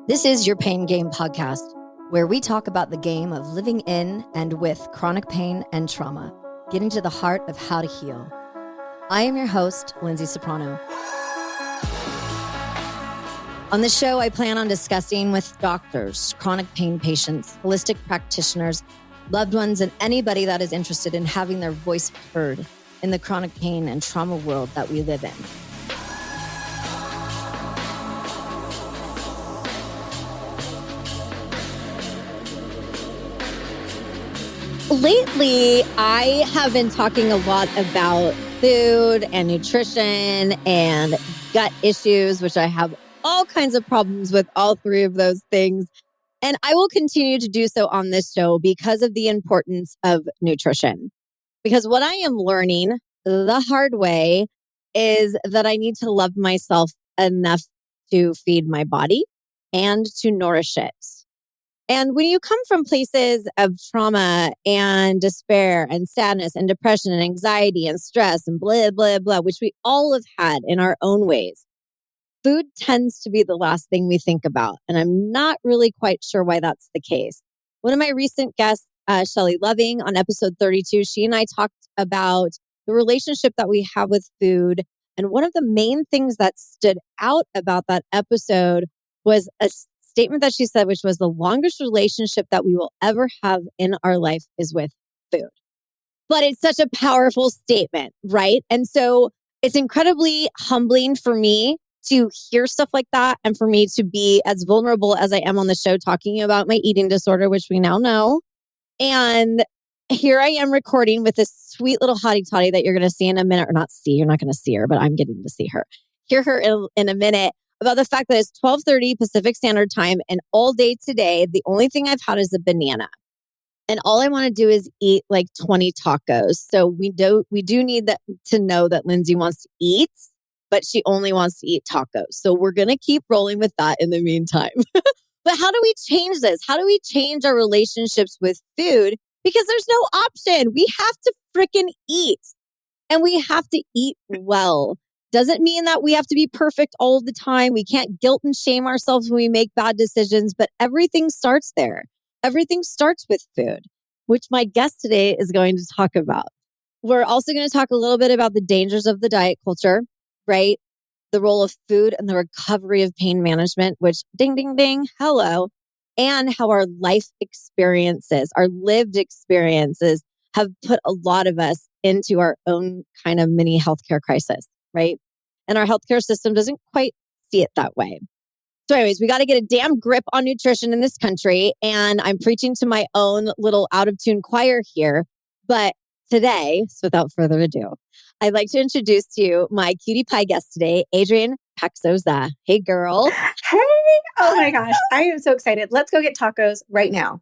This is your Pain Game podcast, where we talk about the game of living in and with chronic pain and trauma, getting to the heart of how to heal. I am your host, Lyndsay Soprano. On this show, I plan on discussing with doctors, chronic pain patients, holistic practitioners, loved ones, and anybody that is interested in having their voice heard in the chronic pain and trauma world that we live in. Lately, I have been talking a lot about food and nutrition and gut issues, which I have all kinds of problems with all three of those things. And I will continue to do so on this show because of the importance of nutrition. Because what I am learning the hard way is that I need to love myself enough to feed my body and to nourish it. And when you come from places of trauma and despair and sadness and depression and anxiety and stress and blah, blah, blah, which we all have had in our own ways, food tends to be the last thing we think about. And I'm not really quite sure why that's the case. One of my recent guests, Shelley Loving, on episode 32, she and I talked about the relationship that we have with food. And one of the main things that stood out about that episode was a statement that she said, which was the longest relationship that we will ever have in our life is with food. But it's such a powerful statement, right? And so it's incredibly humbling for me to hear stuff like that and for me to be as vulnerable as I am on the show talking about my eating disorder, which we now know. And here I am recording with this sweet little hottie toddy that you're going to see in a minute, or not see, you're not going to see her, but I'm getting to see her. Hear her in a minute. About the fact that it's 12:30 Pacific Standard Time and all day today, the only thing I've had is a banana. And all I want to do is eat like 20 tacos. So we do need that to know that Lyndsay wants to eat, but she only wants to eat tacos. So we're going to keep rolling with that in the meantime. But how do we change this? How do we change our relationships with food? Because there's no option. We have to freaking eat, and we have to eat well. Doesn't mean that we have to be perfect all the time. We can't guilt and shame ourselves when we make bad decisions, but everything starts there. Everything starts with food, which my guest today is going to talk about. We're also going to talk a little bit about the dangers of the diet culture, right? The role of food and the recovery of pain management, which ding, ding, ding, hello. And how our life experiences, our lived experiences have put a lot of us into our own kind of mini healthcare crisis. Right? And our healthcare system doesn't quite see it that way. So anyways, we got to get a damn grip on nutrition in this country. And I'm preaching to my own little out of tune choir here. But today, so without further ado, I'd like to introduce to you my cutie pie guest today, Adrien Paczosa. Hey, girl. Hey, oh my gosh. I am so excited. Let's go get tacos right now.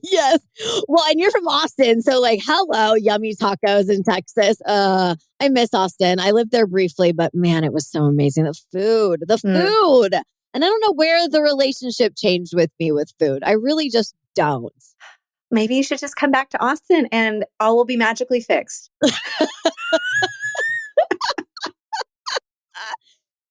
Yes. Well, and you're from Austin. So like, hello, yummy tacos in Texas. I miss Austin. I lived there briefly, but man, it was so amazing. The food. And I don't know where the relationship changed with me with food. I really just don't. Maybe you should just come back to Austin and all will be magically fixed.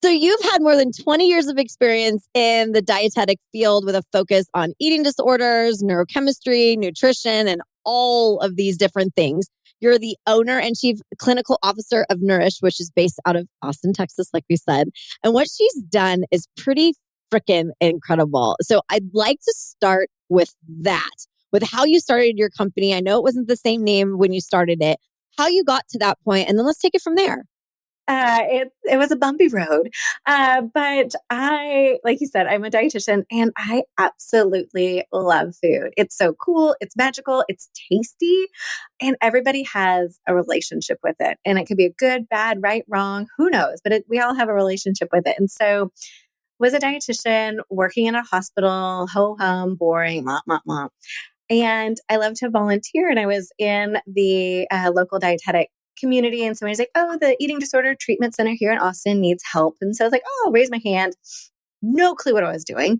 So you've had more than 20 years of experience in the dietetic field with a focus on eating disorders, neurochemistry, nutrition, and all of these different things. You're the owner and chief clinical officer of Nourish, which is based out of Austin, Texas, like we said. And what she's done is pretty freaking incredible. So I'd like to start with that, with how you started your company. I know it wasn't the same name when you started it, how you got to that point, and then let's take it from there. It was a bumpy road. But like you said, I'm a dietitian and I absolutely love food. It's so cool. It's magical. It's tasty. And everybody has a relationship with it. And it could be a good, bad, right, wrong, who knows? But we all have a relationship with it. And so was a dietitian working in a hospital, ho-hum, boring, mop, mop, mop. And I love to volunteer. And I was in the local dietetic community. And somebody's like, oh, the eating disorder treatment center here in Austin needs help. And so I was like, oh, I'll raise my hand. No clue what I was doing.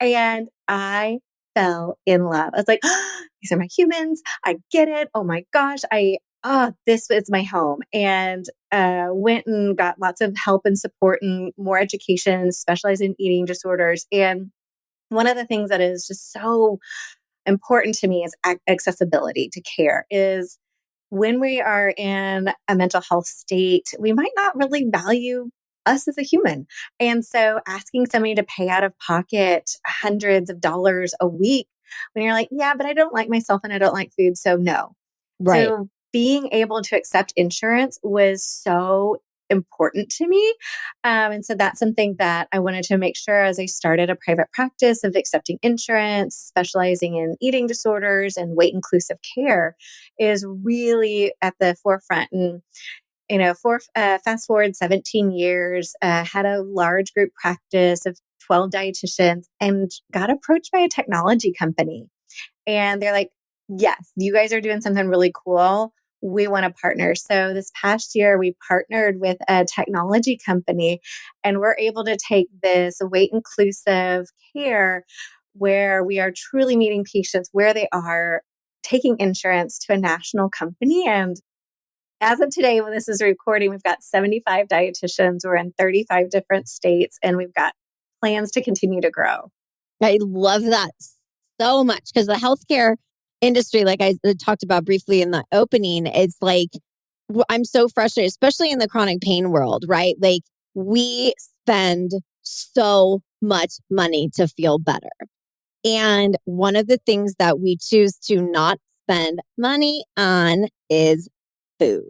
And I fell in love. I was like, oh, these are my humans. I get it. Oh my gosh. I this is my home. And went and got lots of help and support and more education, specialized in eating disorders. And one of the things that is just so important to me is accessibility to care is when we are in a mental health state, we might not really value us as a human. And so asking somebody to pay out of pocket hundreds of dollars a week when you're like, yeah, but I don't like myself and I don't like food. So no. Right. So being able to accept insurance was so important to me. And so that's something that I wanted to make sure as I started a private practice of accepting insurance, specializing in eating disorders and weight inclusive care is really at the forefront. And, fast forward 17 years, had a large group practice of 12 dietitians and got approached by a technology company. And they're like, yes, you guys are doing something really cool. We want to partner. So this past year, we partnered with a technology company and we're able to take this weight inclusive care where we are truly meeting patients where they are, taking insurance to a national company. And as of today, when this is recording, we've got 75 dietitians. We're in 35 different states and we've got plans to continue to grow. I love that so much because the healthcare industry, like I talked about briefly in the opening, it's like, I'm so frustrated, especially in the chronic pain world, right? Like we spend so much money to feel better. And one of the things that we choose to not spend money on is food.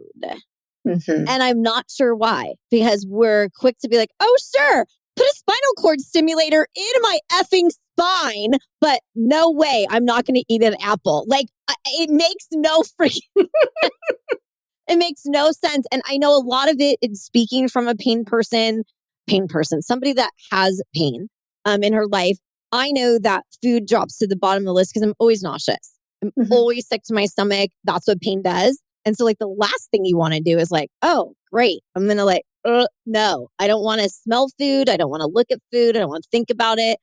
Mm-hmm. And I'm not sure why, because we're quick to be like, oh, sure, put a spinal cord stimulator in my effing spine, but no way, I'm not going to eat an apple. Like, it makes no freaking, it makes no sense. And I know a lot of it is speaking from a pain person, somebody that has pain in her life. I know that food drops to the bottom of the list because I'm always nauseous. I'm always sick to my stomach. That's what pain does. And so like the last thing you want to do is like, oh, great. I'm going to like, no, I don't want to smell food. I don't want to look at food. I don't want to think about it.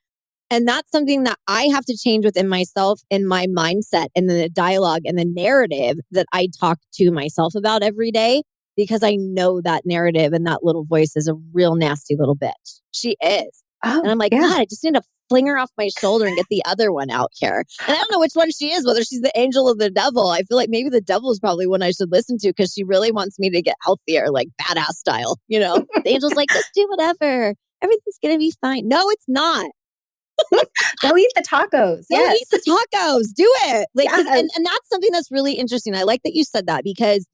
And that's something that I have to change within myself and my mindset and the dialogue and the narrative that I talk to myself about every day, because I know that narrative and that little voice is a real nasty little bitch. She is. And I'm like, yeah. God, I just need to fling her off my shoulder and get the other one out here. And I don't know which one she is, whether she's the angel or the devil. I feel like maybe the devil is probably one I should listen to because she really wants me to get healthier, like badass style. The angel's like, just do whatever. Everything's going to be fine. No, it's not. Go eat the tacos. Yes. Eat the tacos. Do it. And that's something that's really interesting. I like that you said that because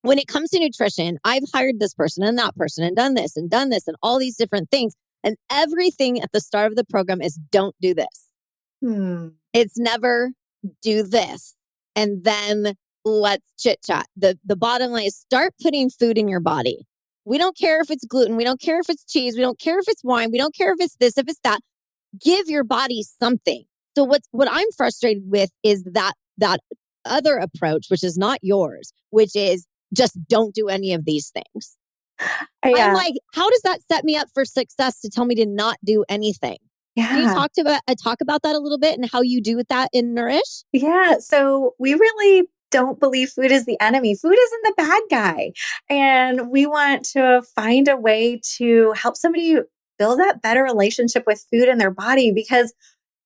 when it comes to nutrition, I've hired this person and that person and done this and all these different things. And everything at the start of the program is don't do this. It's never do this. And then let's chit chat. The bottom line is start putting food in your body. We don't care if it's gluten. We don't care if it's cheese. We don't care if it's wine. We don't care if it's this, if it's that. Give your body something. So what I'm frustrated with is that other approach, which is not yours, which is just don't do any of these things. I'm like, how does that set me up for success to tell me to not do anything? Yeah. Can you talk about that a little bit and how you do with that in Nourish? Yeah. So we really don't believe food is the enemy. Food isn't the bad guy. And we want to find a way to help somebody build that better relationship with food in their body, because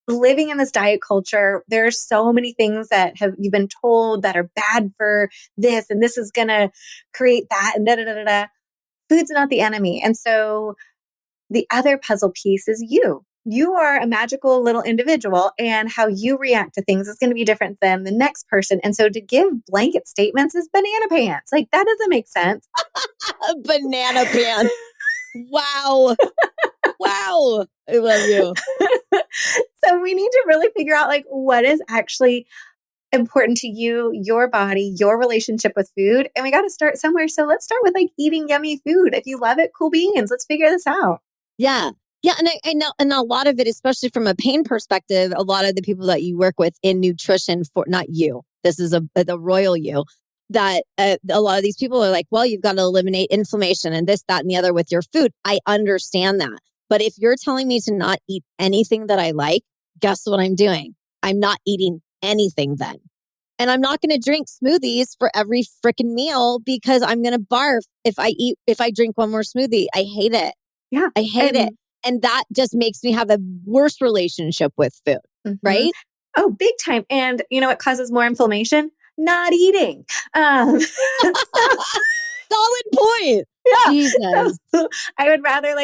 living in this diet culture, there are so many things that you've been told that are bad for this, and this is going to create that, and da da da da da. Food's not the enemy. And so the other puzzle piece is you. You are a magical little individual, and how you react to things is going to be different than the next person. And so to give blanket statements is banana pants. Like, that doesn't make sense. Banana pants. Wow. Wow. I love you. So we need to really figure out like what is actually important to you, your body, your relationship with food. And we got to start somewhere. So let's start with like eating yummy food. If you love it, cool beans. Let's figure this out. Yeah. Yeah. And I know, and a lot of it, especially from a pain perspective, a lot of the people that you work with in nutrition for, not you, this is the royal you, that a lot of these people are like, well, you've got to eliminate inflammation and this, that, and the other with your food. I understand that. But if you're telling me to not eat anything that I like, guess what I'm doing? I'm not eating anything then. And I'm not going to drink smoothies for every freaking meal because I'm going to barf if I drink one more smoothie. I hate it. Yeah. I hate it. And that just makes me have the worst relationship with food, right? Oh, big time. And you know what causes more inflammation? Not eating. Solid point. Yeah. Jesus. So I would rather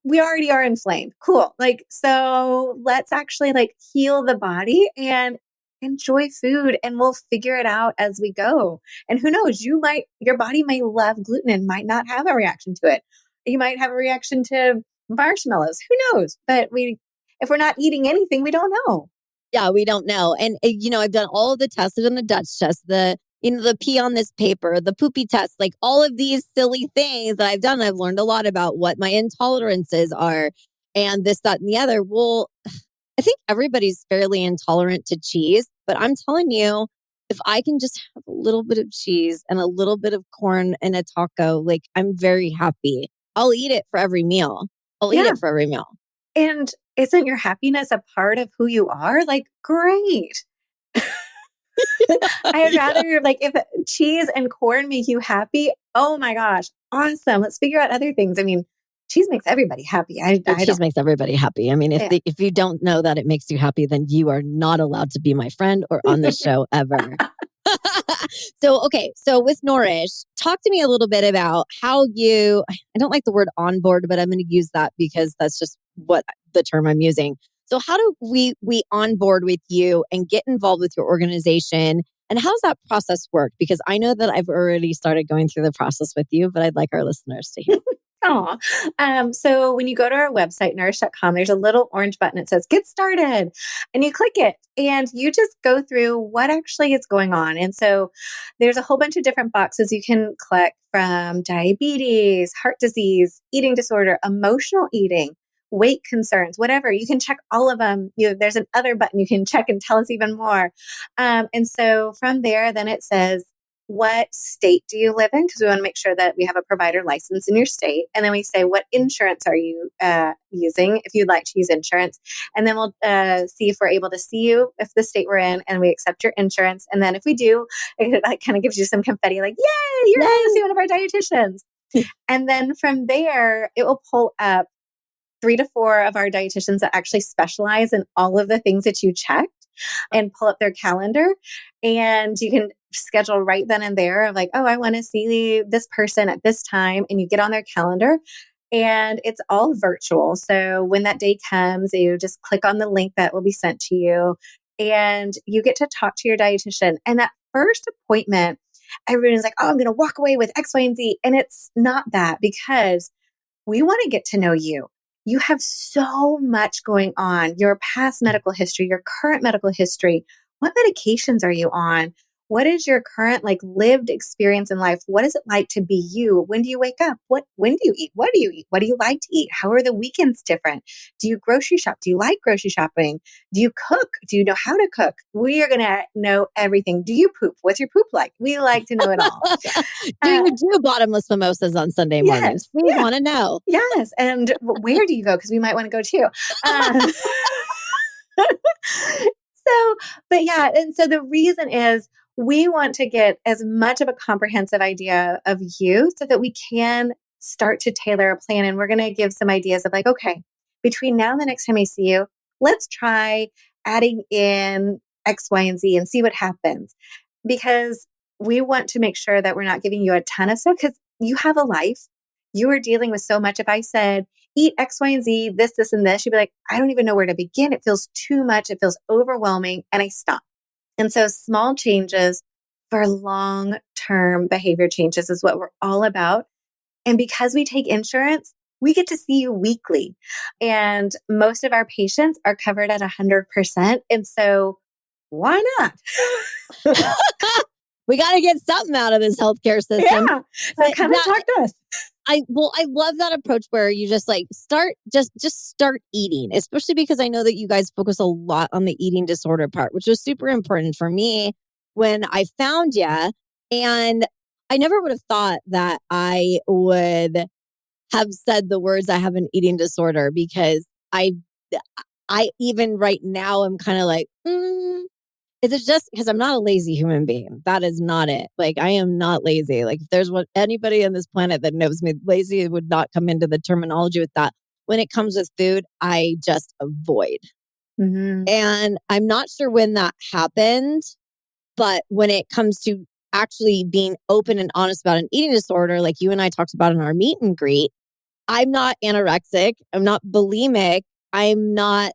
we already are inflamed. Cool. So let's actually heal the body and enjoy food, and we'll figure it out as we go. And who knows, your body may love gluten and might not have a reaction to it. You might have a reaction to marshmallows. Who knows? But if we're not eating anything, we don't know. Yeah, we don't know. And, I've done all of the tests. I've done the Dutch test, the pee on this paper, the poopy test, all of these silly things that I've done. I've learned a lot about what my intolerances are and this, that, and the other. Well, I think everybody's fairly intolerant to cheese, but I'm telling you, if I can just have a little bit of cheese and a little bit of corn in a taco, I'm very happy. I'll eat it for every meal. Eat it for every meal. And isn't your happiness a part of who you are? Great. I'd rather if cheese and corn make you happy, oh my gosh, awesome. Let's figure out other things. I mean, cheese makes everybody happy. Cheese makes everybody happy. I mean, if you don't know that it makes you happy, then you are not allowed to be my friend or on the show ever. So with Nourish, talk to me a little bit about how I don't like the word onboard, but I'm going to use that because that's just what the term I'm using. So how do we onboard with you and get involved with your organization? And how does that process work? Because I know that I've already started going through the process with you, but I'd like our listeners to hear. So when you go to our website, nourish.com, there's a little orange button that says get started, and you click it and you just go through what actually is going on. And so there's a whole bunch of different boxes you can click, from diabetes, heart disease, eating disorder, emotional eating, weight concerns, whatever. You can check all of them. There's an other button you can check and tell us even more. And so from there, then it says, what state do you live in? Because we want to make sure that we have a provider license in your state. And then we say, what insurance are you using, if you'd like to use insurance? And then we'll see if we're able to see you, if the state we're in, and we accept your insurance. And then if we do, it kind of gives you some confetti, yay, you're going to see one of our dietitians. And then from there, it will pull up 3 to 4 of our dietitians that actually specialize in all of the things that you checked, and pull up their calendar. And you can schedule right then and there of I want to see this person at this time. And you get on their calendar, and it's all virtual. So when that day comes, you just click on the link that will be sent to you, and you get to talk to your dietitian. And that first appointment, everyone's like, oh, I'm going to walk away with X, Y, and Z. And it's not that, because we want to get to know you. You have so much going on, your past medical history, your current medical history. What medications are you on? What is your current lived experience in life? What is it like to be you? When do you wake up? When do you eat? What do you eat? What do you like to eat? How are the weekends different? Do you grocery shop? Do you like grocery shopping? Do you cook? Do you know how to cook? We are going to know everything. Do you poop? What's your poop like? We like to know it all. Do you do bottomless mimosas on Sunday mornings? Yes, We want to know. Yes. And where do you go? Because we might want to go too. And so the reason is, we want to get as much of a comprehensive idea of you so that we can start to tailor a plan. And we're going to give some ideas of okay, between now and the next time I see you, let's try adding in X, Y, and Z and see what happens. Because we want to make sure that we're not giving you a ton of stuff, because you have a life. You are dealing with so much. If I said, eat X, Y, and Z, this, and this, you'd be like, I don't even know where to begin. It feels too much. It feels overwhelming. And I stop. And so small changes for long-term behavior changes is what we're all about. And because we take insurance, we get to see you weekly. And most of our patients are covered at 100%. And so why not? We got to get something out of this healthcare system. Yeah. So come and talk to us. I love that approach where you just start eating, especially because I know that you guys focus a lot on the eating disorder part, which was super important for me when I found you. And I never would have thought that I would have said the words, I have an eating disorder, because I even right now I'm kind of Is it just because I'm not a lazy human being? That is not it. Like, I am not lazy. Like, if there's anybody on this planet that knows me, lazy would not come into the terminology with that. When it comes with food, I just avoid. Mm-hmm. And I'm not sure when that happened, but when it comes to actually being open and honest about an eating disorder, like you and I talked about in our meet and greet, I'm not anorexic. I'm not bulimic. I'm not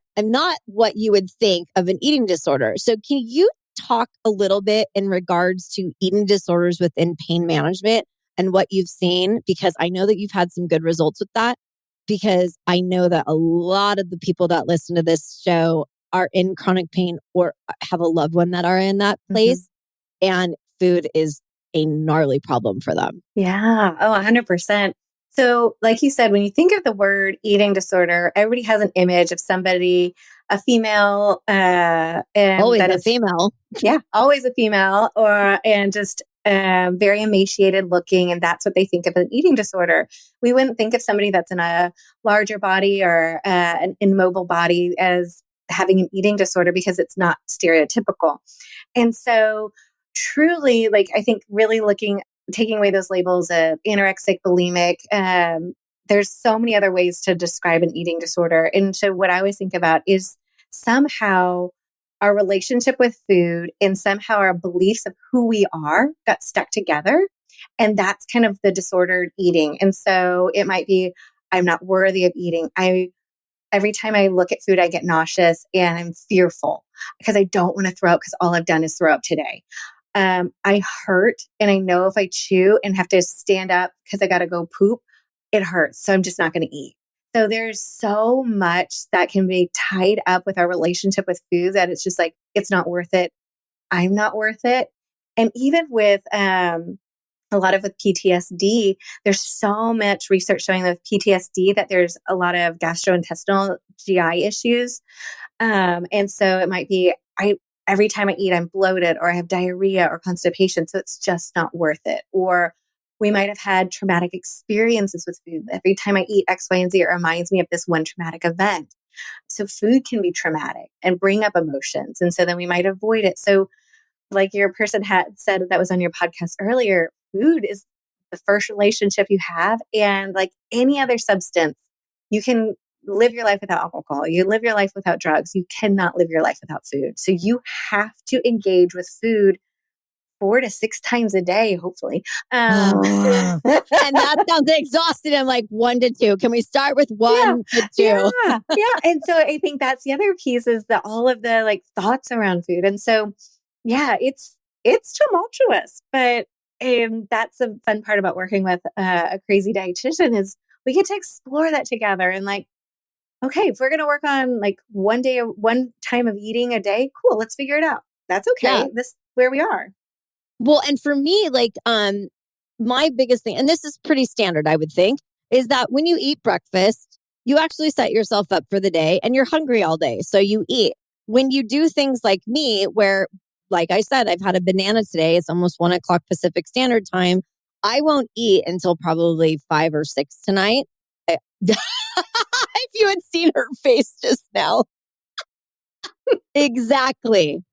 what you would think of an eating disorder. So can you talk a little bit in regards to eating disorders within pain management and what you've seen? Because I know that you've had some good results with that, because I know that a lot of the people that listen to this show are in chronic pain or have a loved one that are in that place. And food is a gnarly problem for them. Yeah. Oh, 100%. So, like you said, when you think of the word eating disorder, everybody has an image of somebody, a female, and Always that a is, female. yeah, always a female, and just very emaciated looking, and that's what they think of an eating disorder. We wouldn't think of somebody that's in a larger body or an immobile body as having an eating disorder because it's not stereotypical. And so, truly, like, I think really taking away those labels of anorexic, bulimic, there's so many other ways to describe an eating disorder. And so, what I always think about is somehow our relationship with food and somehow our beliefs of who we are got stuck together. And that's kind of the disordered eating. And so, it might be, I'm not worthy of eating. Every time I look at food, I get nauseous and I'm fearful because I don't want to throw up because all I've done is throw up today. I hurt and I know if I chew and have to stand up because I got to go poop, it hurts. So I'm just not going to eat. So there's so much that can be tied up with our relationship with food that it's just like, it's not worth it. I'm not worth it. And even with a lot of with PTSD, there's so much research showing that with PTSD that there's a lot of gastrointestinal GI issues. And so it might be, every time I eat, I'm bloated or I have diarrhea or constipation. So it's just not worth it. Or we might have had traumatic experiences with food. Every time I eat X, Y, and Z, it reminds me of this one traumatic event. So food can be traumatic and bring up emotions. And so then we might avoid it. So like your person had said that was on your podcast earlier, food is the first relationship you have. And like any other substance, you can live your life without alcohol. You live your life without drugs. You cannot live your life without food. So you have to engage with food 4 to 6 times a day, hopefully. And that sounds exhausting. I'm like 1 to 2. Can we start with Yeah, 1 to 2? yeah. And so I think that's the other piece is that all of the like thoughts around food. And so, yeah, it's tumultuous, but that's the fun part about working with a crazy dietitian is we get to explore that together and like, okay, if we're going to work on like one time of eating a day, cool, let's figure it out. That's okay. Yeah. This where we are. Well, and for me, like, my biggest thing, and this is pretty standard, I would think, is that when you eat breakfast, you actually set yourself up for the day and you're hungry all day. So you eat. When you do things like me, where, like I said, I've had a banana today, it's almost 1 o'clock Pacific Standard Time. I won't eat until probably 5 or 6 tonight. If you had seen her face just now. Exactly.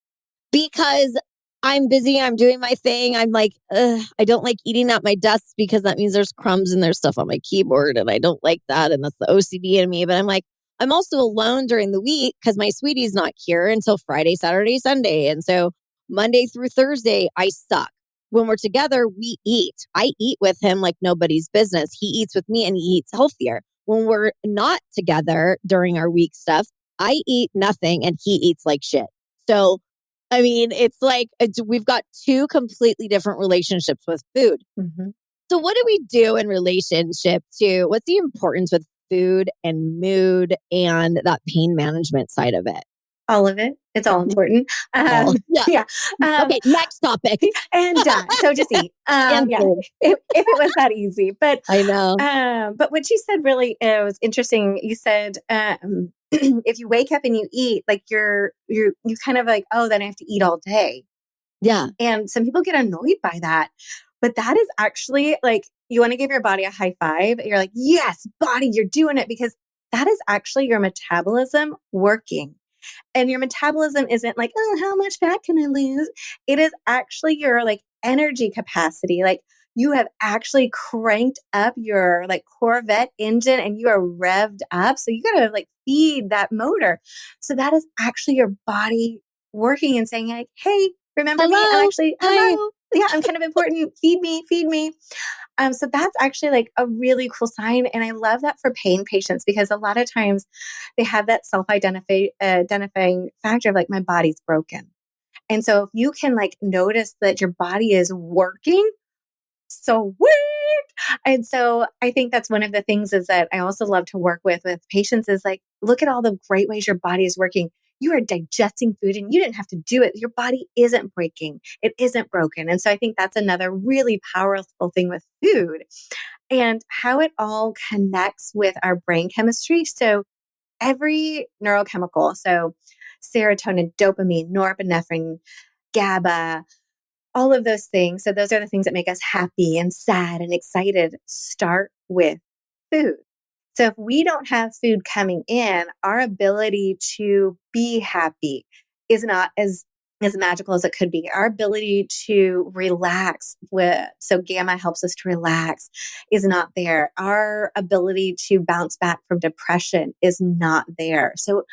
Because I'm busy, I'm doing my thing. I'm like, I don't like eating at my desk because that means there's crumbs and there's stuff on my keyboard and I don't like that. And that's the OCD in me. But I'm like, I'm also alone during the week because my sweetie's not here until Friday, Saturday, Sunday. And so Monday through Thursday, I suck. When we're together, we eat. I eat with him like nobody's business. He eats with me and he eats healthier. When we're not together during our week stuff, I eat nothing and he eats like shit. So I mean, it's like we've got two completely different relationships with food. Mm-hmm. So what do we do in relationship to what's the importance with food and mood and that pain management side of it? All of it. It's all important. Yeah. Yeah. Okay, next topic. And done. So just eat. And Yeah. food. If it was that easy, but I know. but what you said really was interesting. You said if you wake up and you eat, like you kind of like, oh, then I have to eat all day. Yeah. And some people get annoyed by that, but that is actually like you want to give your body a high five. You're like, yes, body, you're doing it because that is actually your metabolism working. And your metabolism isn't like, oh, how much fat can I lose? It is actually your like energy capacity. Like you have actually cranked up your like Corvette engine and you are revved up. So you got to like feed that motor. So that is actually your body working and saying like, hey, remember me? I'm Hello. actually, Hi. hello. Yeah, I'm kind of important. Feed me, feed me. So that's actually like a really cool sign. And I love that for pain patients because a lot of times they have that identifying factor of like, my body's broken. And so if you can like notice that your body is working, so weird. And so I think that's one of the things is that I also love to work with patients is like, look at all the great ways your body is working. You are digesting food and you didn't have to do it. Your body isn't breaking. It isn't broken. And so I think that's another really powerful thing with food and how it all connects with our brain chemistry. So every neurochemical, so serotonin, dopamine, norepinephrine, GABA, all of those things. So those are the things that make us happy and sad and excited start with food. So if we don't have food coming in, our ability to be happy is not as magical as it could be. Our ability to relax so gamma helps us to relax is not there. Our ability to bounce back from depression is not there. So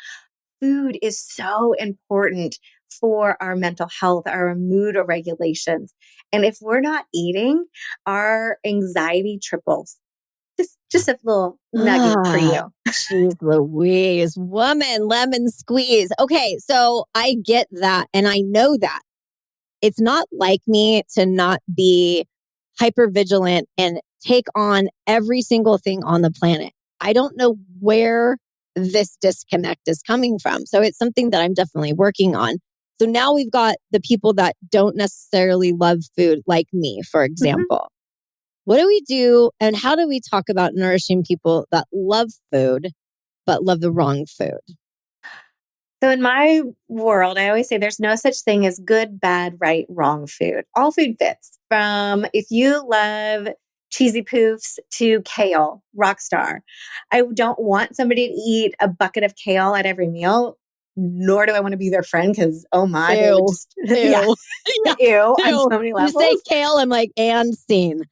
food is so important for our mental health, our mood regulations. And if we're not eating, our anxiety triples. Just a little nugget for Ah, you. jeez Louise, woman, lemon squeeze. Okay, so I get that. And I know that it's not like me to not be hyper vigilant and take on every single thing on the planet. I don't know where this disconnect is coming from. So it's something that I'm definitely working on. So now we've got the people that don't necessarily love food, like me, for Mhm. example. What do we do and how do we talk about nourishing people that love food, but love the wrong food? So in my world, I always say there's no such thing as good, bad, right, wrong food. All food fits. From if you love cheesy poofs to kale, rock star. I don't want somebody to eat a bucket of kale at every meal, nor do I want to be their friend because oh my, they would Ew. just yeah, Ew. Yeah. ew on Ew. so many You say levels. kale, I'm like, and scene.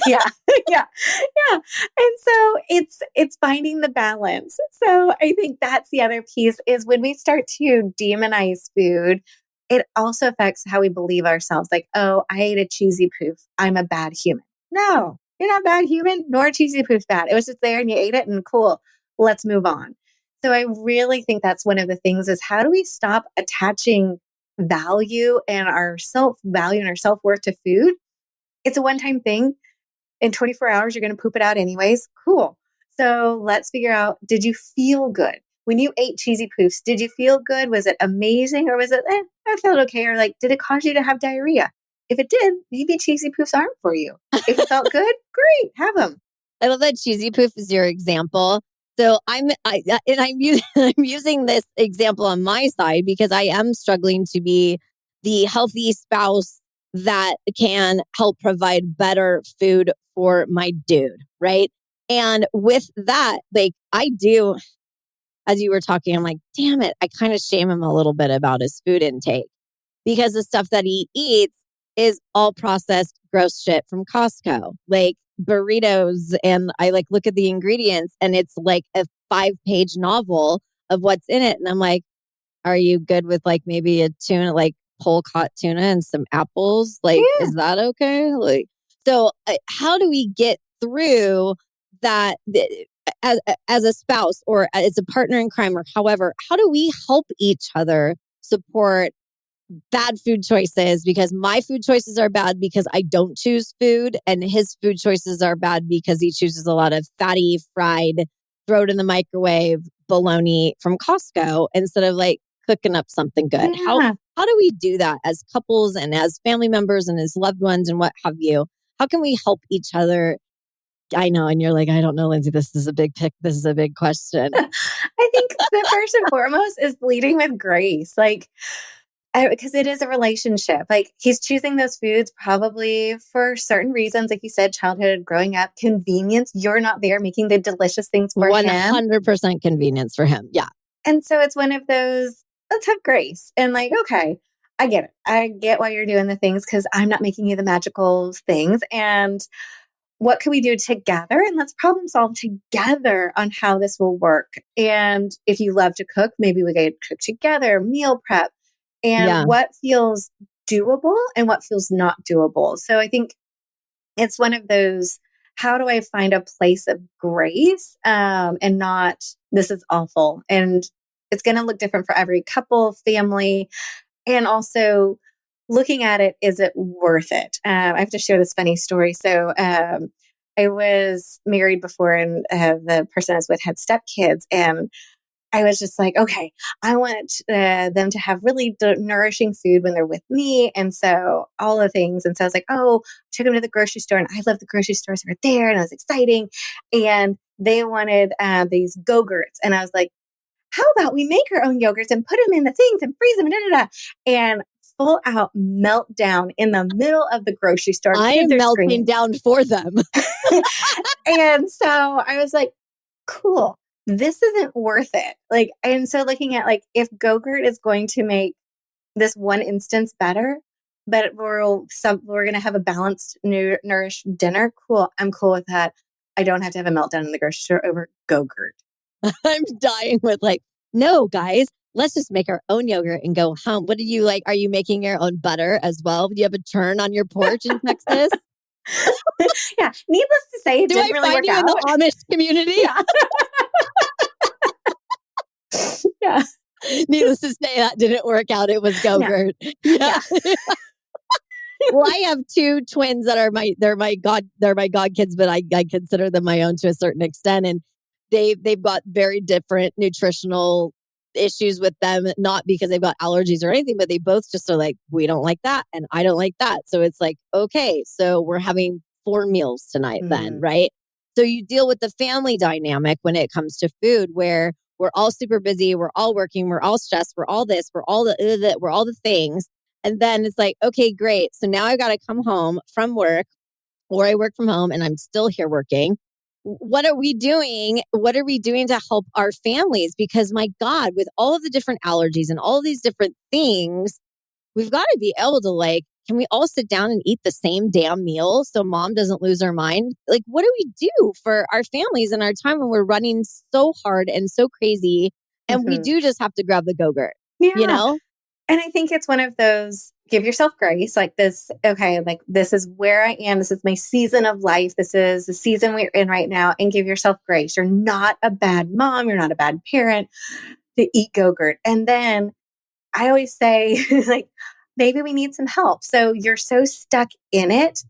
Yeah, yeah, yeah. And so it's finding the balance. So I think that's the other piece is when we start to demonize food, it also affects how we believe ourselves. Like, oh, I ate a cheesy poof. I'm a bad human. No, you're not a bad human, nor cheesy poof bad. It was just there and you ate it and cool. Let's move on. So I really think that's one of the things is how do we stop attaching value and our self value and our self worth to food? It's a one time thing in 24 hours, you're going to poop it out anyways. Cool. So let's figure out, did you feel good? When you ate cheesy poofs, did you feel good? Was it amazing or was it, I felt okay? Or like, did it cause you to have diarrhea? If it did, maybe cheesy poofs aren't for you. If it felt good, great, have them. I love that cheesy poof is your example. So I'm using I'm using this example on my side because I am struggling to be the healthy spouse that can help provide better food for my dude, right? And with that, like I do, as you were talking, I'm like, damn it, I kind of shame him a little bit about his food intake because the stuff that he eats is all processed gross shit from Costco, like burritos. And I like look at the ingredients and it's like a 5-page novel of what's in it. And I'm like, are you good with like maybe a tuna, like whole caught tuna and some apples? Like, Yeah. is that okay? Like, so how do we get through that as a spouse or as a partner in crime or however, how do we help each other support bad food choices because my food choices are bad because I don't choose food and his food choices are bad because he chooses a lot of fatty, fried, throw it in the microwave bologna from Costco instead of like cooking up something good. Yeah. How do we do that as couples and as family members and as loved ones and what have you? How can we help each other? I know. And you're like, I don't know, Lyndsay, this is a big pick. This is a big question. I think the first and foremost is leading with grace. Like, because it is a relationship. Like he's choosing those foods probably for certain reasons, like you said, childhood, growing up, convenience. You're not there making the delicious things for him. 100% convenience for him. Yeah. And so it's one of those let's have grace. And like, okay, I get it. I get why you're doing the things because I'm not making you the magical things. And what can we do together? And let's problem solve together on how this will work. And if you love to cook, maybe we could cook together, meal prep, and Yeah. what feels doable and what feels not doable. So I think it's one of those, how do I find a place of grace and not, this is awful. And it's going to look different for every couple, family, and also looking at it, is it worth it? I have to share this funny story. So I was married before, and the person I was with had stepkids, and I was just like, okay, I want them to have really nourishing food when they're with me. And so all the things. And so I was like, oh, took them to the grocery store, and I love the grocery stores that were there, and it was exciting. And they wanted these Go-Gurts. And I was like, how about we make our own yogurts and put them in the things and freeze them and da da da. And full out meltdown in the middle of the grocery store. I Kids am are melting screaming. down for them. And so I was like, cool, this isn't worth it. Like, and so looking at like, if Go-Gurt is going to make this one instance better, but we're going to have a balanced, nourished dinner. Cool. I'm cool with that. I don't have to have a meltdown in the grocery store over Go-Gurt. I'm dying with like, no, guys, let's just make our own yogurt and go home. What do you like? Are you making your own butter as well? Do you have a churn on your porch in Texas? Yeah. Needless to say, it Do didn't I really find work you out. in the Amish community? Yeah. Yeah. Needless to say, that didn't work out. It was Go-Gurt. Yeah. Well, I have two twins that are they're my god kids, but I consider them my own to a certain extent. And they've got very different nutritional issues with them, not because they've got allergies or anything, but they both just are like, we don't like that and I don't like that. So it's like, okay, so we're having 4 meals tonight then, right? So you deal with the family dynamic when it comes to food, where we're all super busy, we're all working, we're all stressed, we're all this, we're all we're all the things. And then it's like, okay, great. So now I got to come home from work, or I work from home and I'm still here working. What are we doing? What are we doing to help our families? Because my God, with all of the different allergies and all of these different things, we've got to be able to like, can we all sit down and eat the same damn meal so mom doesn't lose her mind? Like, what do we do for our families in our time when we're running so hard and so crazy? And we do just have to grab the Go-Gurt, Yeah. you know? And I think it's one of those, give yourself grace, like this, okay, like this is where I am. This is my season of life. This is the season we're in right now, and give yourself grace. You're not a bad mom. You're not a bad parent to eat Go-Gurt. And then I always say, like, maybe we need some help. So you're so stuck in it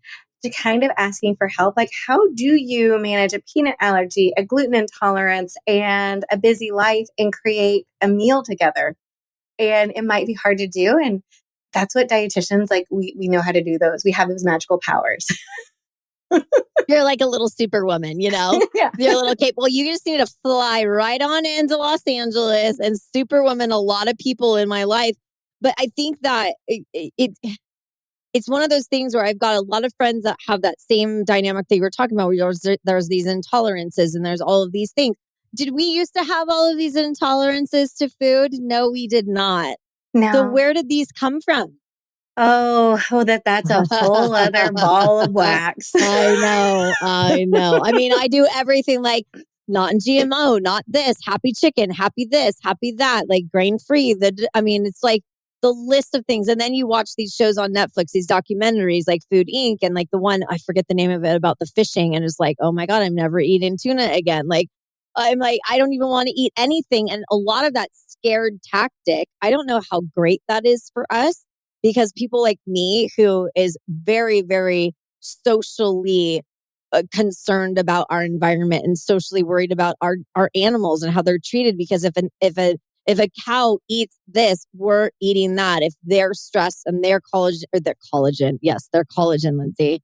to kind of asking for help. Like, how do you manage a peanut allergy, a gluten intolerance, and a busy life and create a meal together? And it might be hard to do. And that's what dietitians, like, we know how to do those. We have those magical powers. You're like a little superwoman, you know? Yeah. You're a little cape. Well, you just need to fly right on into Los Angeles and superwoman a lot of people in my life. But I think that it's one of those things where I've got a lot of friends that have that same dynamic that you were talking about, where there's these intolerances and there's all of these things. Did we used to have all of these intolerances to food? No, we did not. So No. where did these come from? Oh, that's a whole other ball of wax. I know. I mean, I do everything like not in GMO, not this, happy chicken, happy this, happy that, like grain free. I mean, it's like the list of things. And then you watch these shows on Netflix, these documentaries like Food Inc. And like the one, I forget the name of it, about the fishing. And it's like, oh my God, I'm never eating tuna again. Like, I'm like, I don't even want to eat anything. And a lot of that scared tactic, I don't know how great that is for us, because people like me, who is very, very socially concerned about our environment and socially worried about our animals and how they're treated, because if a cow eats this, we're eating that. If they're stressed and their collagen, yes, their collagen, Lyndsay.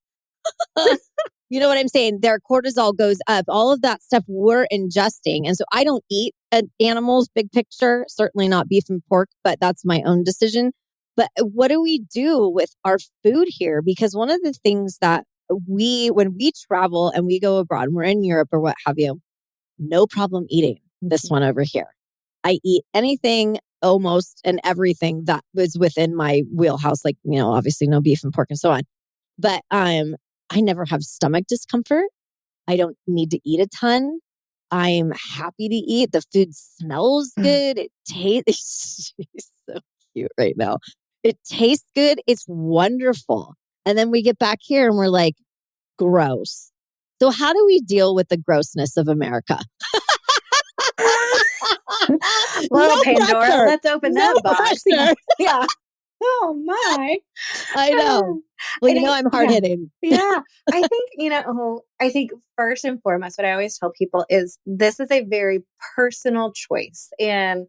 You know what I'm saying? Their cortisol goes up. All of that stuff we're ingesting. And so I don't eat animals, big picture, certainly not beef and pork, but that's my own decision. But what do we do with our food here? Because one of the things that when we travel and we go abroad, and we're in Europe or what have you, no problem eating this one over here. I eat anything almost and everything that was within my wheelhouse. Like, obviously no beef and pork and so on. But I never have stomach discomfort. I don't need to eat a ton. I'm happy to eat. The food smells good. It tastes she's so cute right now. It tastes good. It's wonderful. And then we get back here and we're like, gross. So how do we deal with the grossness of America? Well, No Pandora, pressure. let's open No that box. pressure. Yeah. Oh my. I know. Well, I'm hard hitting. Yeah. I think first and foremost, what I always tell people is this is a very personal choice. And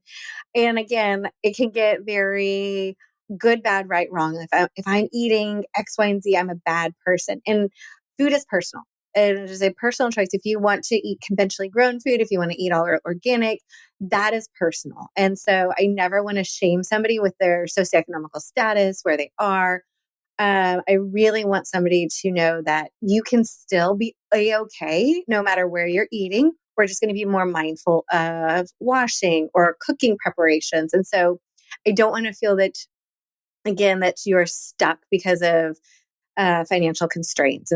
again, it can get very good, bad, right, wrong. If I'm eating X, Y, and Z, I'm a bad person. And food is personal. It is a personal choice. If you want to eat conventionally grown food, if you want to eat all organic, that is personal. And so I never want to shame somebody with their socioeconomical status, where they are. I really want somebody to know that you can still be okay no matter where you're eating. We're just going to be more mindful of washing or cooking preparations. And so I don't want to feel that, again, that you're stuck because of financial constraints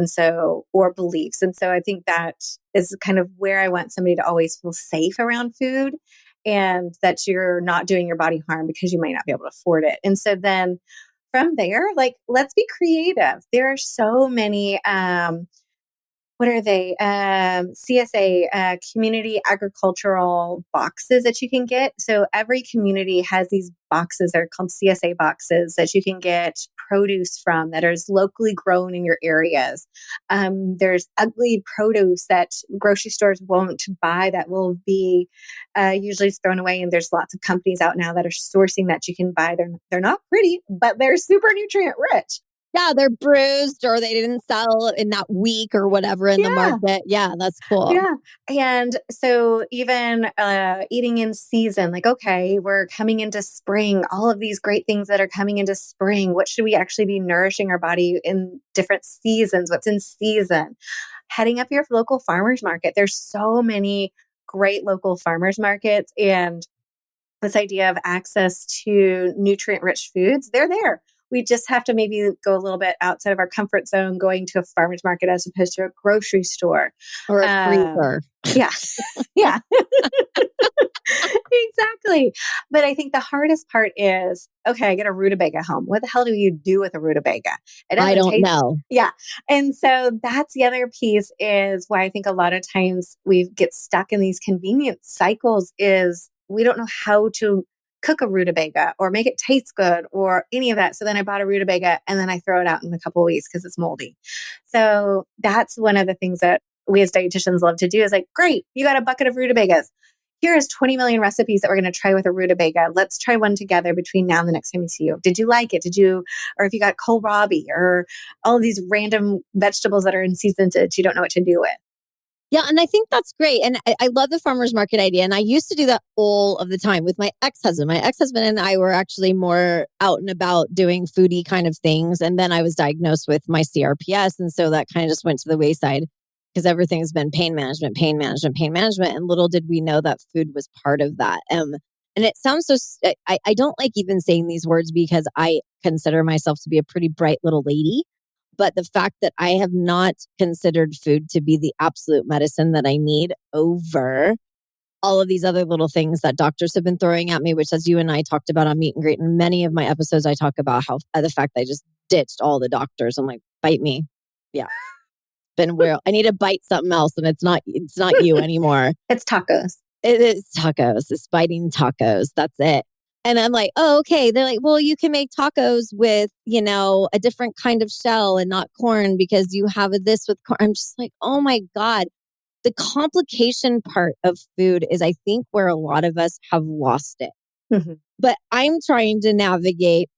or beliefs. And so I think that is kind of where I want somebody to always feel safe around food, and that you're not doing your body harm because you might not be able to afford it. And so then from there, like, let's be creative. There are so many, what are they? CSA, community agricultural boxes that you can get. So every community has these boxes that are called CSA boxes that you can get produce from that is locally grown in your areas. There's ugly produce that grocery stores won't buy that will be usually thrown away. And there's lots of companies out now that are sourcing that you can buy. They're not pretty, but they're super nutrient rich. Yeah, they're bruised or they didn't sell in that week or whatever in the market. Yeah, that's cool. Yeah. And so even eating in season, like, okay, we're coming into spring, all of these great things that are coming into spring. What should we actually be nourishing our body in different seasons? What's in season? Heading up your local farmers market. There's so many great local farmers markets, and this idea of access to nutrient rich foods, they're there. We just have to maybe go a little bit outside of our comfort zone, going to a farmer's market as opposed to a grocery store. Or a freezer. Yeah. Yeah. Exactly. But I think the hardest part is, okay, I get a rutabaga home. What the hell do you do with a rutabaga? I don't know. Yeah. And so that's the other piece, is why I think a lot of times we get stuck in these convenience cycles, is we don't know how to cook a rutabaga or make it taste good or any of that. So then I bought a rutabaga and then I throw it out in a couple of weeks because it's moldy. So that's one of the things that we as dietitians love to do, is like, great, you got a bucket of rutabagas. Here's 20 million recipes that we're going to try with a rutabaga. Let's try one together between now and the next time we see you. Did you like it? Or if you got kohlrabi or all of these random vegetables that are in season that you don't know what to do with. Yeah, and I think that's great. And I love the farmer's market idea. And I used to do that all of the time with my ex-husband. My ex-husband and I were actually more out and about doing foodie kind of things. And then I was diagnosed with my CRPS. And so that kind of just went to the wayside, because everything's been pain management, pain management, pain management. And little did we know that food was part of that. And it sounds so, I don't like even saying these words because I consider myself to be a pretty bright little lady. But the fact that I have not considered food to be the absolute medicine that I need over all of these other little things that doctors have been throwing at me, which, as you and I talked about on Meet and Greet, in many of my episodes, I talk about how the fact that I just ditched all the doctors. I'm like, bite me. Yeah. Been real. I need to bite something else, and it's not you anymore. It's tacos. It is tacos. It's biting tacos. That's it. And I'm like, oh, okay. They're like, well, you can make tacos with, a different kind of shell and not corn because you have this with corn. I'm just like, oh my God. The complication part of food is, I think, where a lot of us have lost it. Mm-hmm. But I'm trying to navigate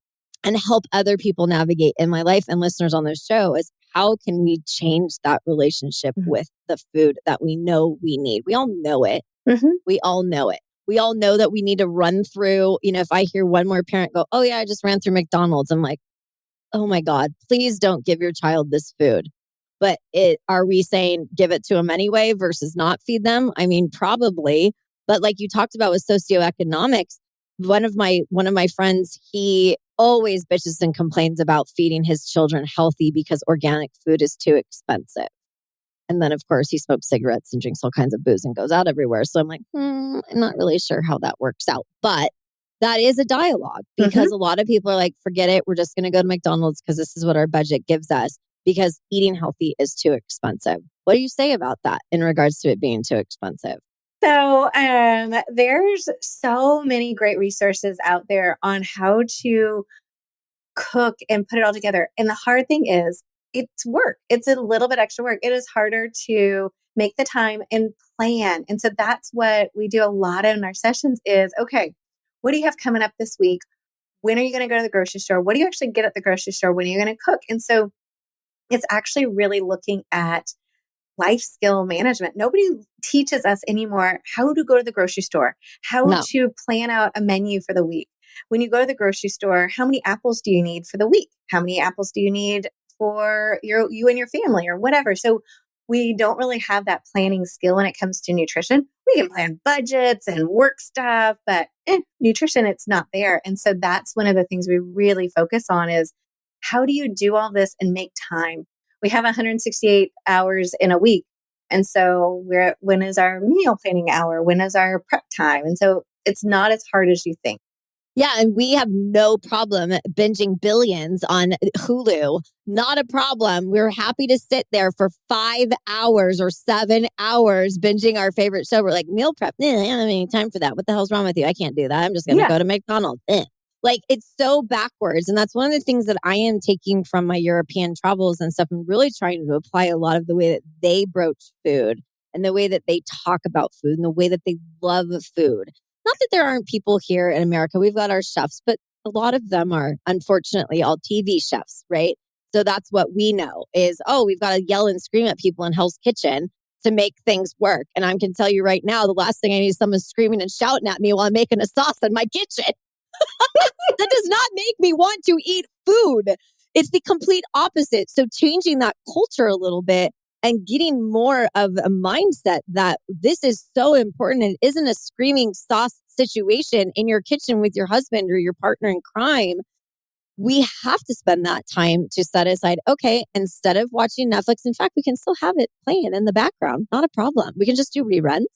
and help other people navigate in my life, and listeners on this show, is how can we change that relationship with the food that we know we need? We all know it. Mm-hmm. We all know it. We all know that we need to run through, if I hear one more parent go, oh yeah, I just ran through McDonald's. I'm like, oh my God, please don't give your child this food. But are we saying give it to them anyway versus not feed them? I mean, probably. But like you talked about with socioeconomics, one of my friends, he always bitches and complains about feeding his children healthy because organic food is too expensive. And then, of course, he smokes cigarettes and drinks all kinds of booze and goes out everywhere. So I'm like, I'm not really sure how that works out. But that is a dialogue because a lot of people are like, forget it. We're just going to go to McDonald's because this is what our budget gives us because eating healthy is too expensive. What do you say about that in regards to it being too expensive? So there's so many great resources out there on how to cook and put it all together. And the hard thing is it's work. It's a little bit extra work. It is harder to make the time and plan. And so that's what we do a lot in our sessions is, okay, what do you have coming up this week? When are you going to go to the grocery store? What do you actually get at the grocery store? When are you going to cook? And so it's actually really looking at life skill management. Nobody teaches us anymore how to go to the grocery store, how No. to plan out a menu for the week. When you go to the grocery store, how many apples do you need for the week? How many apples do you need for you and your family or whatever? So we don't really have that planning skill when it comes to nutrition. We can plan budgets and work stuff, but nutrition, it's not there. And so that's one of the things we really focus on is how do you do all this and make time? We have 168 hours in a week. And so when is our meal planning hour? When is our prep time? And so it's not as hard as you think. Yeah, and we have no problem binging Billions on Hulu. Not a problem. We're happy to sit there for 5 hours or 7 hours binging our favorite show. We're like, meal prep, I don't have any time for that. What the hell's wrong with you? I can't do that. I'm just going to go to McDonald's. Like, it's so backwards. And that's one of the things that I am taking from my European travels and stuff and really trying to apply a lot of the way that they broach food and the way that they talk about food and the way that they love food. Not that there aren't people here in America. We've got our chefs, but a lot of them are unfortunately all TV chefs, right? So that's what we know is, we've got to yell and scream at people in Hell's Kitchen to make things work. And I can tell you right now, the last thing I need is someone screaming and shouting at me while I'm making a sauce in my kitchen. That does not make me want to eat food. It's the complete opposite. So changing that culture a little bit and getting more of a mindset that this is so important and isn't a screaming sauce situation in your kitchen with your husband or your partner in crime. We have to spend that time to set aside, okay, instead of watching Netflix, in fact, we can still have it playing in the background. Not a problem. We can just do reruns,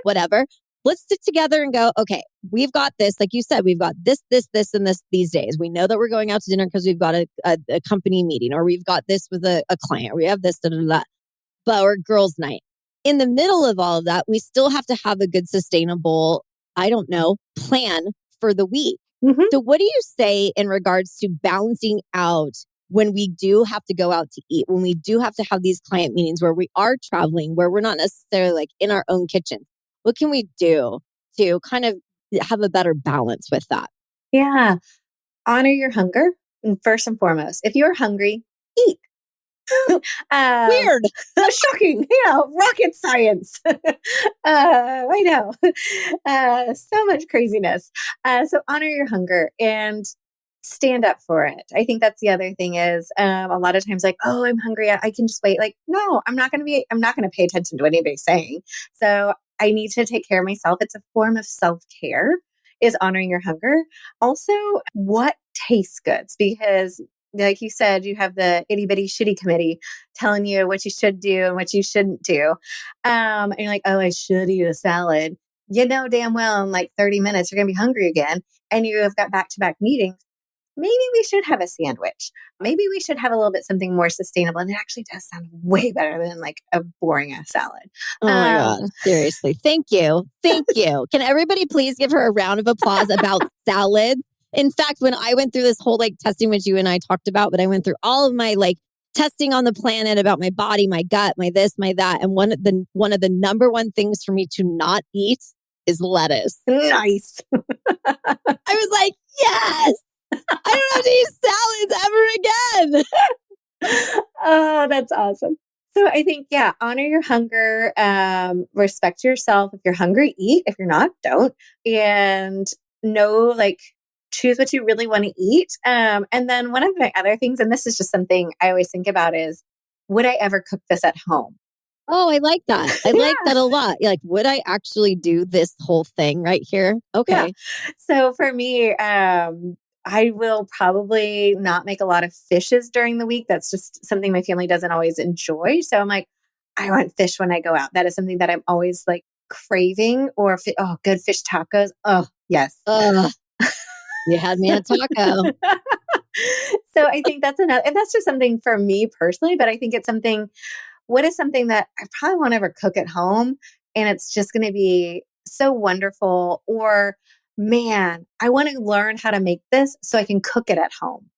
whatever. Let's sit together and go, okay, we've got this. Like you said, we've got this, and this these days. We know that we're going out to dinner because we've got a company meeting or we've got this with a client or we have this, but or girls' night. In the middle of all of that, we still have to have a good, sustainable, plan for the week. Mm-hmm. So what do you say in regards to balancing out when we do have to go out to eat, when we do have to have these client meetings where we are traveling, where we're not necessarily like in our own kitchen? What can we do to kind of have a better balance with that? Yeah. Honor your hunger. First and foremost, if you're hungry, eat. Weird. Shocking. Rocket science. I know. So much craziness. So honor your hunger and stand up for it. I think that's the other thing is a lot of times like, oh, I'm hungry. I can just wait. Like, no, I'm not going to pay attention to what anybody's saying. So I need to take care of myself. It's a form of self-care is honoring your hunger. Also, what tastes good? Because like you said, you have the itty bitty shitty committee telling you what you should do and what you shouldn't do. And you're like, oh, I should eat a salad. You know damn well in like 30 minutes, you're going to be hungry again. And you have got back-to-back meetings. Maybe we should have a sandwich. Maybe we should have a little bit something more sustainable. And it actually does sound way better than like a boring ass salad. Oh my God. Seriously. Thank you. Thank you. Can everybody please give her a round of applause about salads? In fact, when I went through this whole like testing, which you and I talked about, but I went through all of my like testing on the planet about my body, my gut, my this, my that. And one of the number one things for me to not eat is lettuce. Nice. I was like, yes. I don't have to eat salads ever again. Oh, that's awesome. So I think, honor your hunger, respect yourself. If you're hungry, eat. If you're not, don't. And know, choose what you really want to eat. And then one of my other things, and this is just something I always think about is, would I ever cook this at home? Oh, I like that. I like Yeah. that a lot. You're like, would I actually do this whole thing right here? Yeah. Okay. So for me, I will probably not make a lot of fishes during the week. That's just something my family doesn't always enjoy. So I'm like, I want fish when I go out. That is something that I'm always like craving or, good fish tacos. Oh, yes. Ugh, you had me at taco. So I think that's another, and that's just something for me personally, but I think it's something, what is something that I probably won't ever cook at home? And it's just going to be so wonderful. Or, man, I want to learn how to make this so I can cook it at home.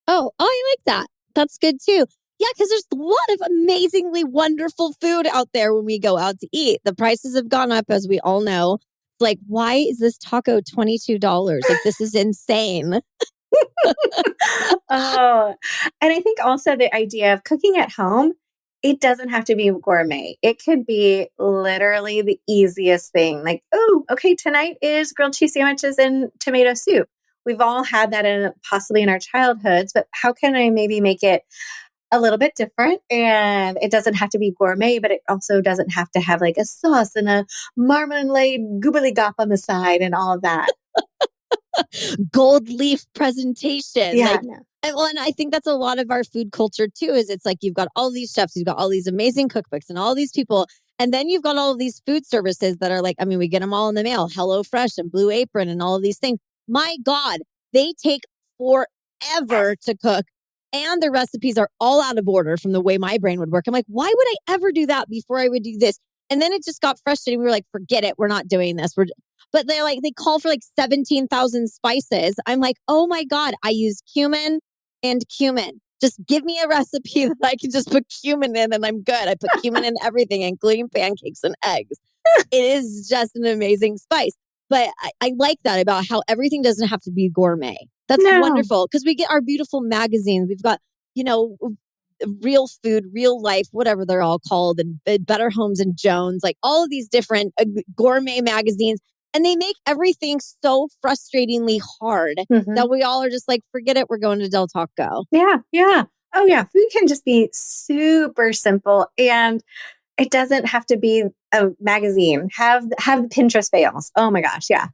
Oh, I like that. That's good too. Yeah, because there's a lot of amazingly wonderful food out there when we go out to eat. The prices have gone up, as we all know. It's like, why is this taco $22? Like, this is insane. Oh, and I think also the idea of cooking at home, it doesn't have to be gourmet. It could be literally the easiest thing. Like, oh, okay, tonight is grilled cheese sandwiches and tomato soup. We've all had that in possibly in our childhoods, but how can I maybe make it a little bit different? And it doesn't have to be gourmet, but it also doesn't have to have like a sauce and a marmalade goobly gop on the side and all of that. Gold leaf presentation. Yeah, Like, no. and I think that's a lot of our food culture too, is it's like you've got all these chefs, you've got all these amazing cookbooks and all these people. And then you've got all of these food services that are like, I mean, we get them all in the mail, Hello Fresh and Blue Apron and all of these things. My God, they take Yes. forever to cook. And the recipes are all out of order from the way my brain would work. I'm like, why would I ever do that before I would do this? And then it just got frustrating. We were like, forget it. We're not doing this. But they're like, they call for like 17,000 spices. I'm like, oh my God, I use cumin and cumin. Just give me a recipe that I can just put cumin in and I'm good. I put cumin in everything, including pancakes and eggs. It is just an amazing spice. But I like that about how everything doesn't have to be gourmet. That's No. wonderful because we get our beautiful magazines. We've got, you know, real food, real life, whatever they're all called, and Better Homes and Jones, like all of these different gourmet magazines. And they make everything so frustratingly hard Mhm. that we all are just like, forget it. We're going to Del Taco. Yeah, yeah. Oh, yeah. Food can just be super simple, and it doesn't have to be a magazine. Have the Pinterest fails. Oh my gosh, yeah.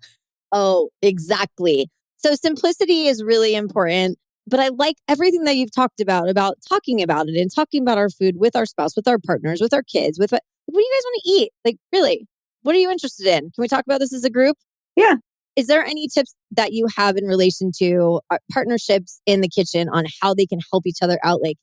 Oh, exactly. So simplicity is really important. But I like everything that you've talked about talking about it and talking about our food with our spouse, with our partners, with our kids, with what do you guys want to eat? Like, really, what are you interested in? Can we talk about this as a group? Yeah. Is there any tips that you have in relation to partnerships in the kitchen on how they can help each other out? Like,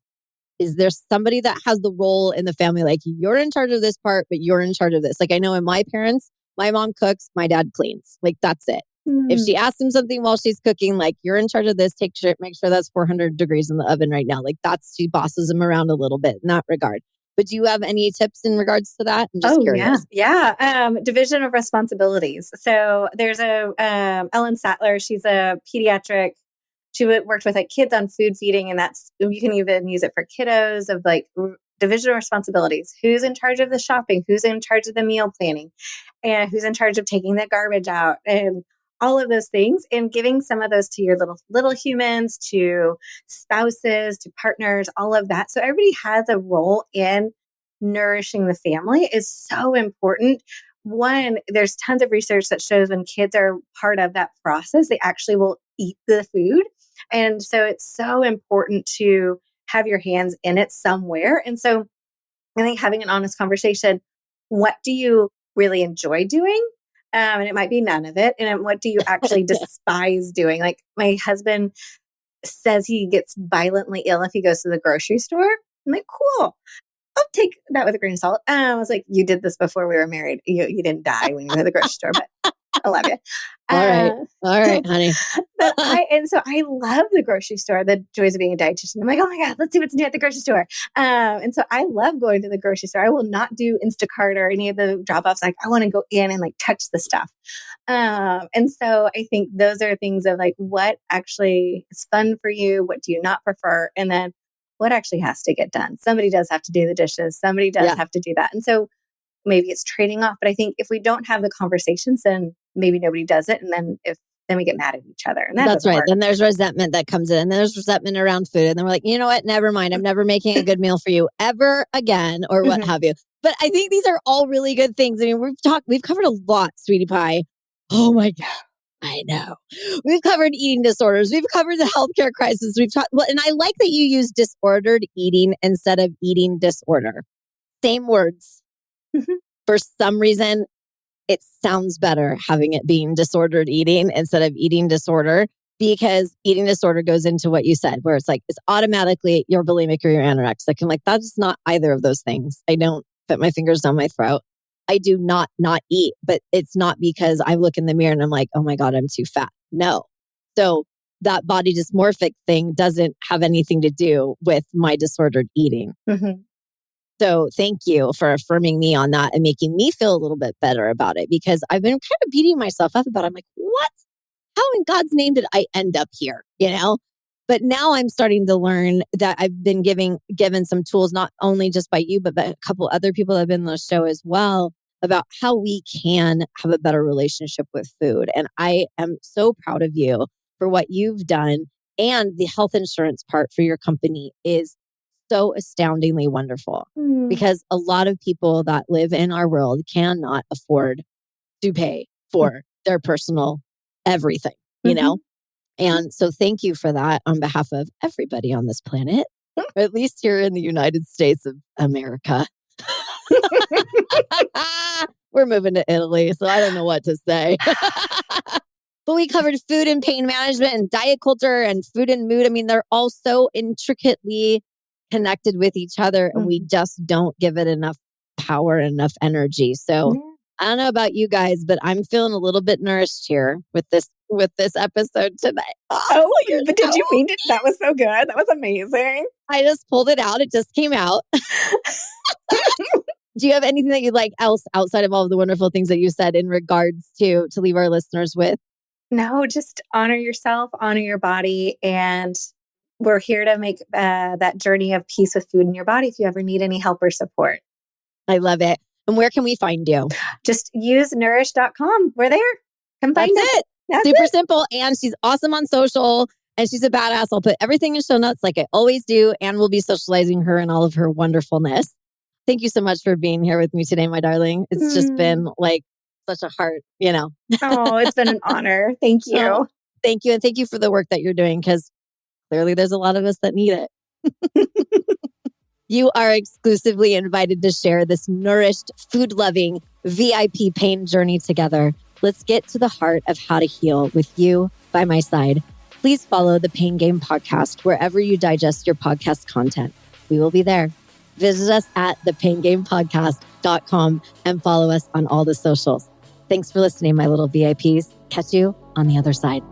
is there somebody that has the role in the family? Like, you're in charge of this part, but you're in charge of this. Like, I know in my parents, my mom cooks, my dad cleans. Like, that's it. If Mm. she asks him something while she's cooking, like, you're in charge of this, make sure that's 400 degrees in the oven right now. Like, she bosses him around a little bit in that regard. But do you have any tips in regards to that? I'm just Oh yeah, curious. yeah. Division of responsibilities. So there's a Ellen Sattler. She's a pediatric. Worked with like kids on food feeding, and that's you can even use it for kiddos of like division of responsibilities. Who's in charge of the shopping? Who's in charge of the meal planning? And who's in charge of taking the garbage out? And all of those things, and giving some of those to your little humans, to spouses, to partners, all of that. So everybody has a role in nourishing the family is so important. One, there's tons of research that shows when kids are part of that process, they actually will eat the food. And so it's so important to have your hands in it somewhere. And so I think having an honest conversation, what do you really enjoy doing? And it might be none of it. And then what do you actually despise doing? Like my husband says he gets violently ill if he goes to the grocery store. I'm like, cool. I'll take that with a grain of salt. I was like, you did this before we were married. You didn't die when you went to the grocery store, but I love you. All right. Uh, All right, honey. so I love the grocery store, the joys of being a dietitian. I'm like, oh my God, let's see what's new at the grocery store. And so I love going to the grocery store. I will not do Instacart or any of the drop offs. Like, I want to go in and like touch the stuff. And so I think those are things of like, what actually is fun for you? What do you not prefer? And then what actually has to get done? Somebody does have to do the dishes. Somebody does Yeah. have to do that. And so maybe it's trading off. But I think if we don't have the conversations, then maybe nobody does it. And then if then we get mad at each other. And that That's doesn't right. work. Then there's resentment that comes in. And then there's resentment around food. And then we're like, you know what? Never mind. I'm never making a good meal for you ever again or what have you. But I think these are all really good things. I mean, we've covered a lot, sweetie pie. Oh my God. I know. We've covered eating disorders. We've covered the healthcare crisis. We've talked, well, and I like that you use disordered eating instead of eating disorder. Same words. For some reason, it sounds better having it being disordered eating instead of eating disorder, because eating disorder goes into what you said, where it's like, it's automatically you're bulimic or you're anorexic. I'm like, that's not either of those things. I don't put my fingers down my throat. I do not eat, but it's not because I look in the mirror and I'm like, oh my God, I'm too fat. No. So that body dysmorphic thing doesn't have anything to do with my disordered eating. So thank you for affirming me on that and making me feel a little bit better about it, because I've been kind of beating myself up about it. I'm like, what? How in God's name did I end up here? You know? But now I'm starting to learn that I've been given some tools, not only just by you, but by a couple other people that have been on the show as well, about how we can have a better relationship with food. And I am so proud of you for what you've done. And the health insurance part for your company is so astoundingly wonderful, because a lot of people that live in our world cannot afford to pay for their personal everything, you know? And so thank you for that on behalf of everybody on this planet, or at least here in the United States of America. We're moving to Italy, so I don't know what to say. But we covered food and pain management and diet culture and food and mood. I mean, they're all so intricately connected with each other, and we just don't give it enough power and enough energy. So I don't know about you guys, but I'm feeling a little bit nourished here with this episode tonight. But did you mean it? That was so good. That was amazing. I just pulled it out. It just came out. Do you have anything that you'd like else outside of all of the wonderful things that you said in regards to leave our listeners with? No, just honor yourself, honor your body. And we're here to make that journey of peace with food in your body if you ever need any help or support. I love it. And where can we find you? Just use nourish.com. We're there. Come find us. That's super simple. And she's awesome on social and she's a badass. I'll put everything in show notes like I always do. And we'll be socializing her and all of her wonderfulness. Thank you so much for being here with me today, my darling. It's just been like such a heart, you know. Oh, it's been an honor. Thank you. Oh, thank you. And thank you for the work that you're doing, because clearly there's a lot of us that need it. You are exclusively invited to share this nourished, food-loving, VIP pain journey together. Let's get to the heart of how to heal with you by my side. Please follow the Pain Game podcast wherever you digest your podcast content. We will be there. Visit us at thepaingamepodcast.com and follow us on all the socials. Thanks for listening, my little VIPs. Catch you on the other side.